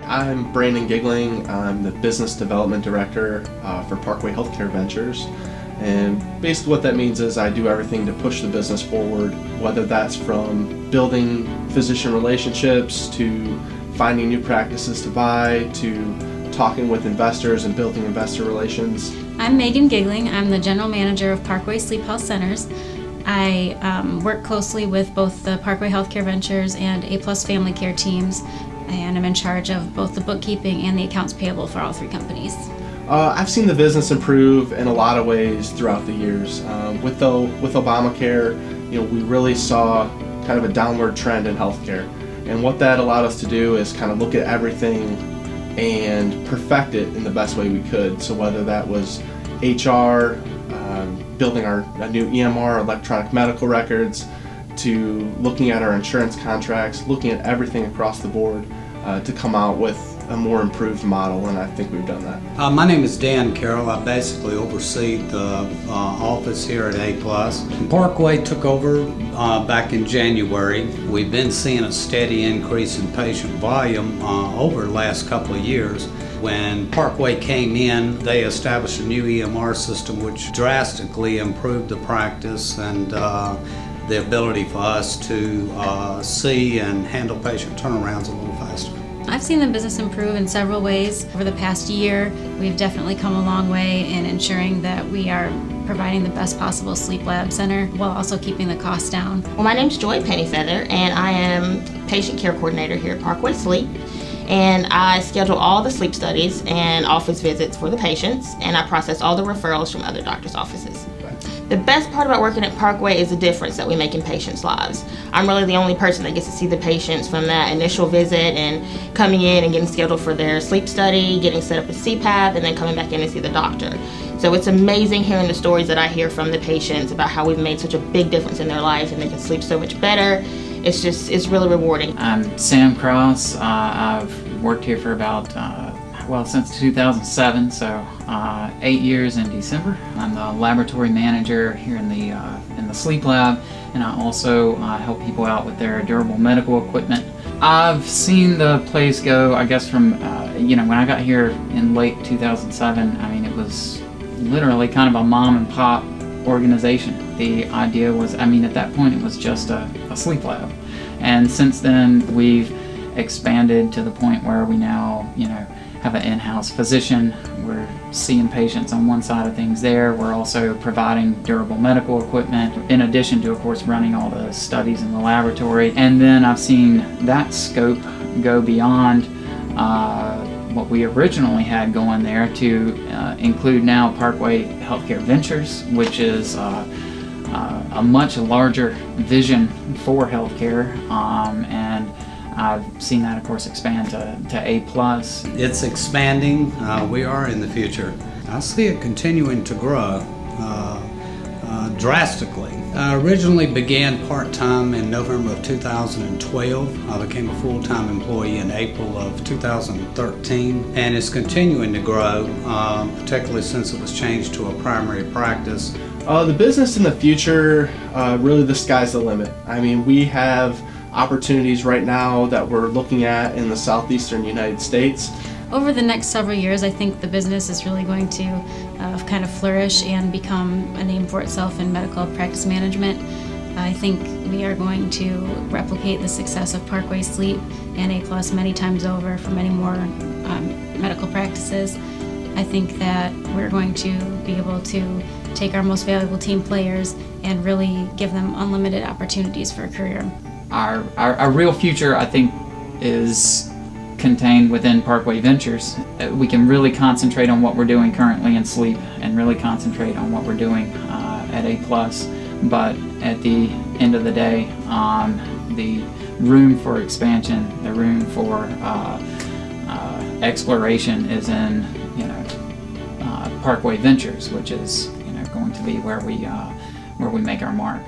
I'm Brandon Giggling. I'm the Business Development Director for Parkway Healthcare Ventures. And basically what that means is I do everything to push the business forward, whether that's from building physician relationships to finding new practices to buy to talking with investors and building investor relations. I'm Megan Giggling. I'm the General Manager of Parkway Sleep Health Centers. I work closely with both the Parkway Healthcare Ventures and A+ Family Care teams, and I'm in charge of both the bookkeeping and the accounts payable for all three companies. I've seen the business improve in a lot of ways throughout the years. With Obamacare, we really saw kind of a downward trend in healthcare, and what that allowed us to do is kind of look at everything and perfect it in the best way we could. So whether that was HR, building a new EMR, electronic medical records, to looking at our insurance contracts, looking at everything across the board to come out with a more improved model, and I think we've done that. My name is Dan Carroll. I basically oversee the office here at A+. Parkway took over back in January. We've been seeing a steady increase in patient volume over the last couple of years. When Parkway came in, they established a new EMR system which drastically improved the practice and the ability for us to see and handle patient turnarounds a little faster. I've seen the business improve in several ways. Over the past year, we've definitely come a long way in ensuring that we are providing the best possible sleep lab center while also keeping the costs down. Well, my name's Joy Pennyfeather, and I am patient care coordinator here at Parkway Sleep. And I schedule all the sleep studies and office visits for the patients, and I process all the referrals from other doctors' offices. The best part about working at Parkway is the difference that we make in patients' lives. I'm really the only person that gets to see the patients from that initial visit and coming in and getting scheduled for their sleep study, getting set up with CPAP, and then coming back in to see the doctor. So it's amazing hearing the stories that I hear from the patients about how we've made such a big difference in their life and they can sleep so much better. It's really rewarding. I'm Sam Cross. I've worked here for about since 2007, so 8 years in December. I'm the laboratory manager here in the sleep lab, and I also help people out with their durable medical equipment. I've seen the place go, I guess, from when I got here in late 2007. I mean, it was literally kind of a mom and pop organization. The idea was, at that point, it was just a sleep lab, and since then we've expanded to the point where we now, have an in-house physician. We're seeing patients on one side of things there. We're also providing durable medical equipment, in addition to, of course, running all the studies in the laboratory. And then I've seen that scope go beyond what we originally had going there to include now Parkway Healthcare Ventures, which is a much larger vision for healthcare, and I've seen that, of course, expand to A+. It's expanding. We are in the future. I see it continuing to grow drastically. I originally began part-time in November of 2012. I became a full-time employee in April of 2013, and it's continuing to grow, particularly since it was changed to a primary practice. The business in the future, really the sky's the limit. We have opportunities right now that we're looking at in the southeastern United States. Over the next several years, I think the business is really going to kind of flourish and become a name for itself in medical practice management. I think we are going to replicate the success of Parkway Sleep and A+ many times over for many more medical practices. I think that we're going to be able to take our most valuable team players and really give them unlimited opportunities for a career. Our real future, I think, is contained within Parkway Ventures. We can really concentrate on what we're doing currently in sleep and really concentrate on what we're doing at A+. But at the end of the day, the room for expansion, the room for exploration is in Parkway Ventures, which is going to be where we make our mark.